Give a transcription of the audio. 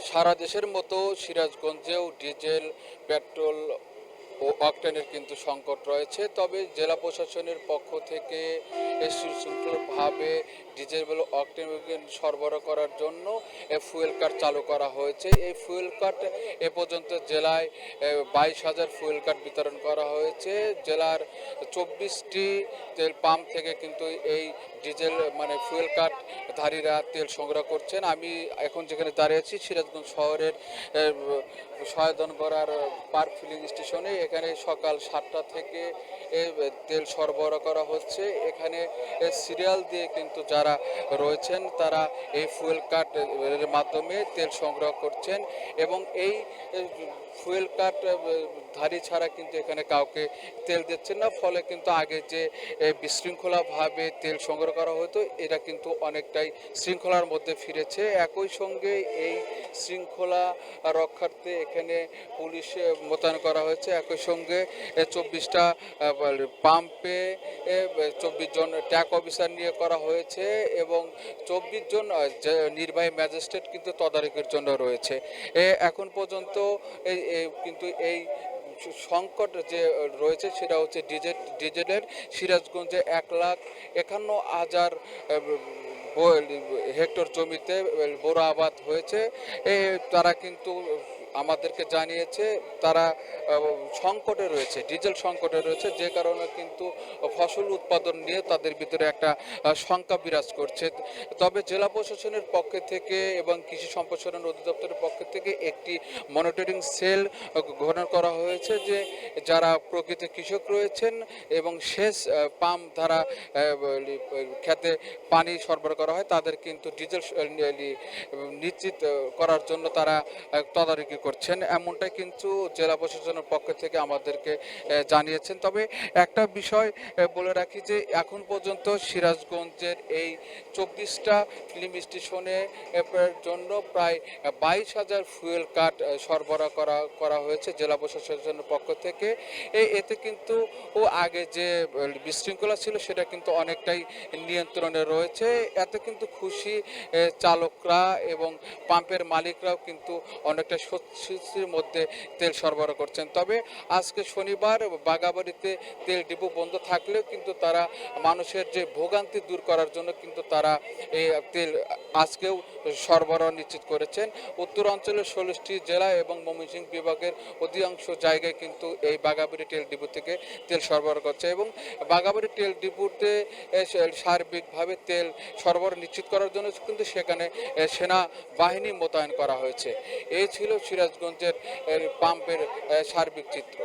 সারা দেশের মতো সিরাজগঞ্জেও diesel, petrol ও অকটেনের কিন্তু সংকট রয়েছে। তবে জেলা প্রশাসনের পক্ষ থেকে সুশৃঙ্খলভাবে ডিজেল ও অকটেন সরবরাহ করার জন্য ফুয়েল কার্ড চালু করা হয়েছে। এই ফুয়েল কার্ড এ পর্যন্ত জেলায় 22,000 ফুয়েল কার্ড বিতরণ করা হয়েছে। জেলার 24টি তেল পাম্প থেকে কিন্তু এই ডিজেল ফুয়েল কার্ড ধারীরা তেল সংগ্রহ করছেন। আমি এখন যেখানে দাঁড়িয়ে আছি সিরাজগঞ্জ শহরের সয়াদনগড়ার পার্ক ফিলিং স্টেশনে। এখানে সকাল 7টা থেকে তেল সরবরাহ করা হচ্ছে। এখানে সিরিয়াল দিয়ে কিন্তু যারা রয়েছেন তারা এই ফুয়েল কার্ডের মাধ্যমে তেল সংগ্রহ করছেন এবং এই ফুয়েল কার্ড ধারী ছাড়া কিন্তু এখানে কাউকে তেল দিচ্ছেন না। ফলে কিন্তু আগে যে বিশৃঙ্খলাভাবে তেল সংগ্রহ করা হতো এটা কিন্তু অনেকটাই শৃঙ্খলার মধ্যে ফিরেছে। একই সঙ্গে এই শৃঙ্খলা রক্ষার্থে এখানে পুলিশ মোতায়েন করা হয়েছে। একই সঙ্গে 24টা পাম্পে 24 জন ট্যাগ অফিসার নিয়ে করা হয়েছে এবং 24 জন নির্বাহী ম্যাজিস্ট্রেট কিন্তু তদারকির জন্য রয়েছে। এখন পর্যন্ত কিন্তু এই সংকট যে রয়েছে সেটা হচ্ছে ডিজেলের। সিরাজগঞ্জে 1,51,000 হেক্টর জমিতে বোরো আবাদ হয়েছে। তারা কিন্তু আমাদেরকে জানিয়েছে তারা সংকটে রয়েছে, ডিজেল সংকটে রয়েছে, যে কারণে কিন্তু ফসল উৎপাদন নিয়ে তাদের ভিতরে একটা শঙ্কা বিরাজ করছে। তবে জেলা প্রশাসনের পক্ষ থেকে এবং কৃষি সম্প্রসারণ অধিদপ্তরের পক্ষ থেকে একটি মনিটরিং সেল গঠন করা হয়েছে, যে যারা প্রকৃত কৃষক রয়েছেন এবং সেচ পাম্প দ্বারা খেতে পানি সরবরাহ করা হয় তাদের কিন্তু ডিজেল নিশ্চিত করার জন্য তারা তদারকি করছেন, এমনটাই কিন্তু জেলা প্রশাসনের পক্ষ থেকে আমাদেরকে জানিয়েছেন। তবে একটা বিষয় বলে রাখি যে এখন পর্যন্ত সিরাজগঞ্জের এই 24টা ফিলিং স্টেশনে জন্য প্রায় 22,000 ফুয়েল কার্ড সরবরাহ করা হয়েছে জেলা প্রশাসনের পক্ষ থেকে। এতে কিন্তু আগে যে বিশৃঙ্খলা ছিল সেটা কিন্তু অনেকটাই নিয়ন্ত্রণে রয়েছে। এতে কিন্তু খুশি চালকরা এবং পাম্পের মালিকরাও কিন্তু অনেকটা স্বস্তির মধ্যে তেল সরবরাহ করছেন। তবে আজকে শনিবার বাগাবাড়িতে তেল ডিপো বন্ধ থাকলেও কিন্তু তারা মানুষের যে ভোগান্তি দূর করার জন্য কিন্তু তারা এই তেল আজকেও সরবরাহ নিশ্চিত করেছেন। উত্তরাঞ্চলের 16টি জেলা এবং ময়মনসিংহ বিভাগের অধিকাংশ জায়গায় কিন্তু এই বাগাবাড়ি তেল ডিপো থেকে তেল সরবরাহ করছে এবং বাগাবাড়ি তেল ডিপোতে সার্বিকভাবে তেল সরবরাহ নিশ্চিত করার জন্য কিন্তু সেখানে সেনা বাহিনী মোতায়েন করা হয়েছে। এই ছিল সিরাজগঞ্জের পাম্পের সার্বিক চিত্র।